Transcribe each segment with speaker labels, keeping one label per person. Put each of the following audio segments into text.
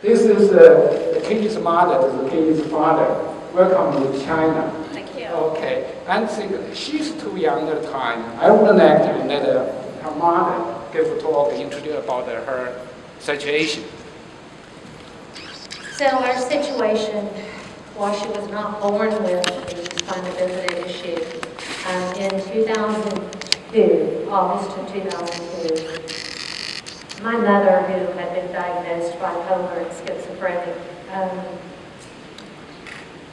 Speaker 1: This is the kid's mother, this is the kid's father. Welcome to China.
Speaker 2: Thank you.
Speaker 1: Okay, and she's too young at the time. I would like to let her mother give a talk, introduce about her situation.
Speaker 2: So our situation, while she was not born with the spinal bifida issue, in 2002, August of 2002, my mother, who had been diagnosed bipolar and schizophrenic,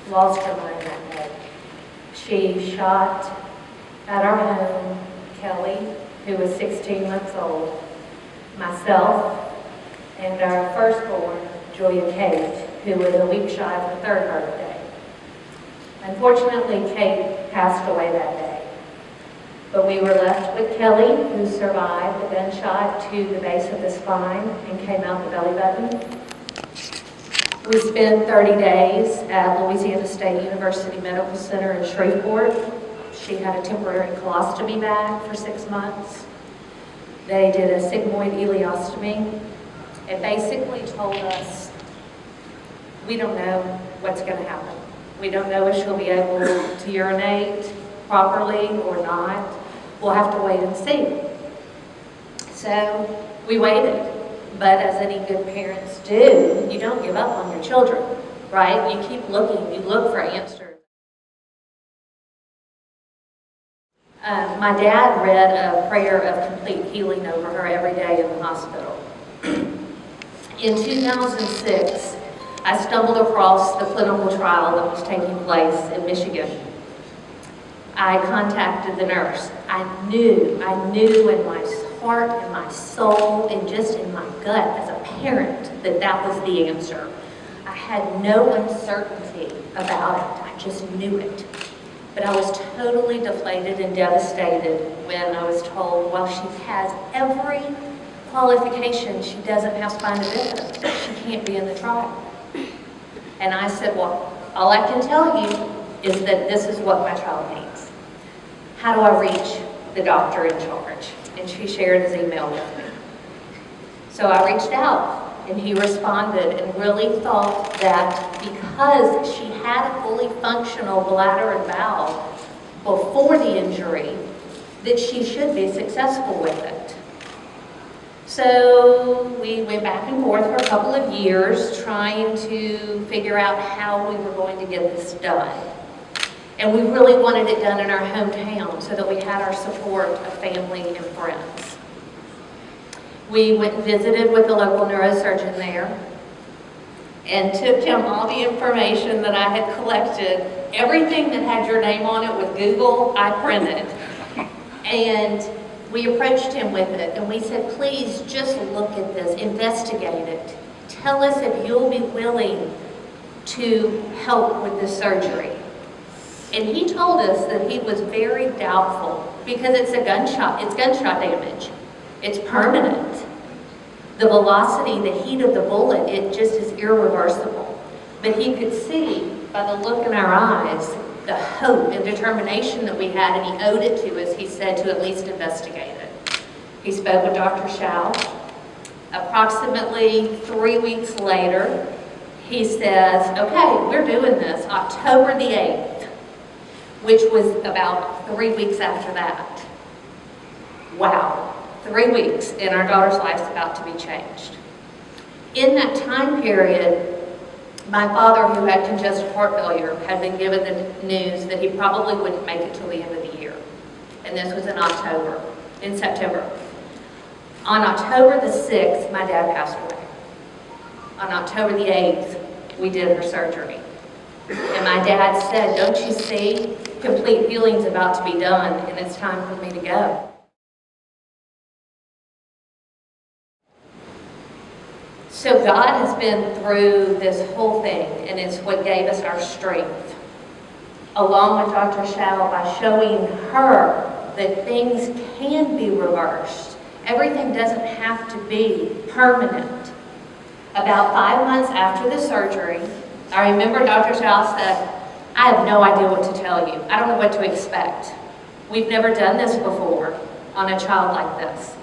Speaker 2: lost her mind that day. She shot at our home Kelly, who was 16 months old, myself, and our firstborn, Julia Kate, who was a week shy of her 3rd birthday. Unfortunately, Kate passed away that day. But we were left with Kelly, who survived a gunshot to the base of the spine and came out the belly button. We spent 30 days at Louisiana State University Medical Center in Shreveport. She had a temporary colostomy bag for 6 months. They did a sigmoid ileostomy and basically told us, we don't know what's going to happen. We don't know if she'll be able to urinate properly or not. We'll have to wait and see. So we waited. But as any good parents do, you don't give up on your children, right? You keep looking, you look for answers. My dad read a prayer of complete healing over her every day in the hospital. In 2006, I stumbled across the clinical trial that was taking place in Michigan. I contacted the nurse. I knew in my heart and my soul and just in my gut as a parent that that was the answer. I had no uncertainty about it. I just knew it. But I was totally deflated and devastated when I was told, well, she has every qualification. She doesn't have spinal bifida. She can't be in the trial. And I said, well, all I can tell you is that this is what my child needs. How do I reach the doctor in charge? And she shared his email with me. So I reached out, and he responded and really thought that because she had a fully functional bladder and bowel before the injury, that she should be successful with it. So we went back and forth for a couple of years trying to figure out how we were going to get this done. And we really wanted it done in our hometown so that we had our support of family and friends. We went and visited with the local neurosurgeon there and took him all the information that I had collected. Everything that had your name on it with Google, I printed. And we approached him with it and we said, please just look at this, investigate it. Tell us if you'll be willing to help with the surgery. And he told us that he was very doubtful because it's gunshot damage. It's permanent. The velocity, the heat of the bullet, it just is irreversible. But he could see by the look in our eyes, the hope and determination that we had, and he owed it to us, he said, to at least investigate it. He spoke with Dr. Xiao. Approximately 3 weeks later, he says, okay, we're doing this October the 8th. Which was about 3 weeks after that. Wow, 3 weeks and our daughter's life's about to be changed. In that time period, my father, who had congestive heart failure, had been given the news that he probably wouldn't make it till the end of the year. And this was in September. On October the 6th, my dad passed away. On October the 8th, we did her surgery. And my dad said, don't you see? Complete healing's about to be done, and it's time for me to go. So God has been through this whole thing, and it's what gave us our strength. Along with Dr. Xiao, by showing her that things can be reversed. Everything doesn't have to be permanent. About 5 months after the surgery, I remember Dr. Xiao said, I have no idea what to tell you. I don't know what to expect. We've never done this before on a child like this,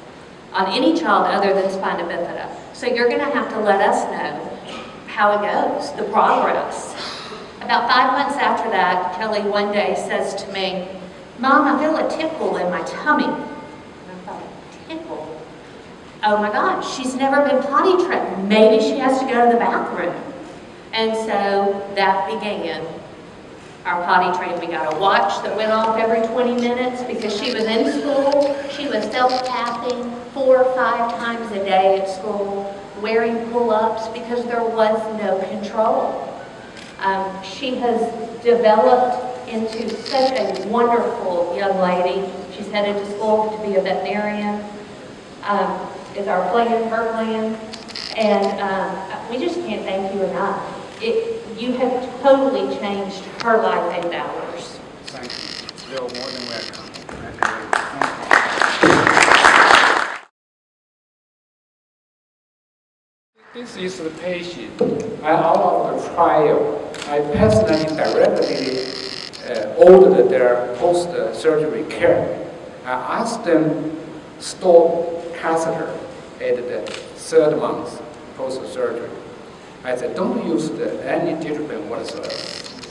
Speaker 2: on any child other than spina bifida. So you're going to have to let us know how it goes, the progress. About 5 months after that, Kelly one day says to me, "Mom, I feel a tickle in my tummy." And I thought, tickle? Oh my God, she's never been potty trained. Maybe she has to go to the bathroom. And so that began our potty training. We got a watch that went off every 20 minutes because she was in school. She was self-tapping 4 or 5 times a day at school, wearing pull-ups because there was no control. She has developed into such a wonderful young lady. She's headed to school to be a veterinarian. Is our plan, her plan, and we just can't thank you enough. You have totally changed her life and ours.
Speaker 1: Thank you. You're more than welcome. This is the patient. Out of the trial, I personally directly ordered their post-surgery care. I asked them to stop catheter at the 3rd month post-surgery. I said, don't use any digital whatsoever.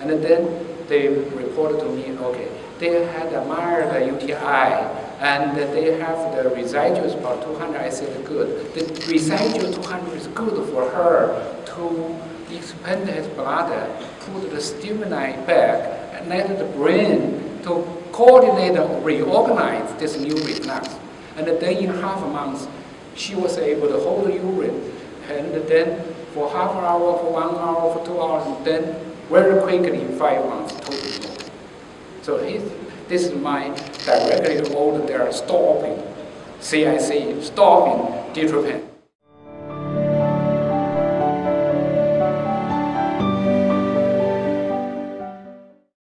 Speaker 1: And then they reported to me, okay, they had a mild UTI, and they have the residual about 200. I said, good. The residual 200 is good for her to expand his bladder, put the stimuli back, and let the brain to coordinate or reorganize this new reflux. And then in half a month, she was able to hold the urine, and then for half an hour, for 1 hour, for 2 hours, and then very quickly in 5 months, totally normal. So this is my directly order there stopping CIC, stopping dystrophin.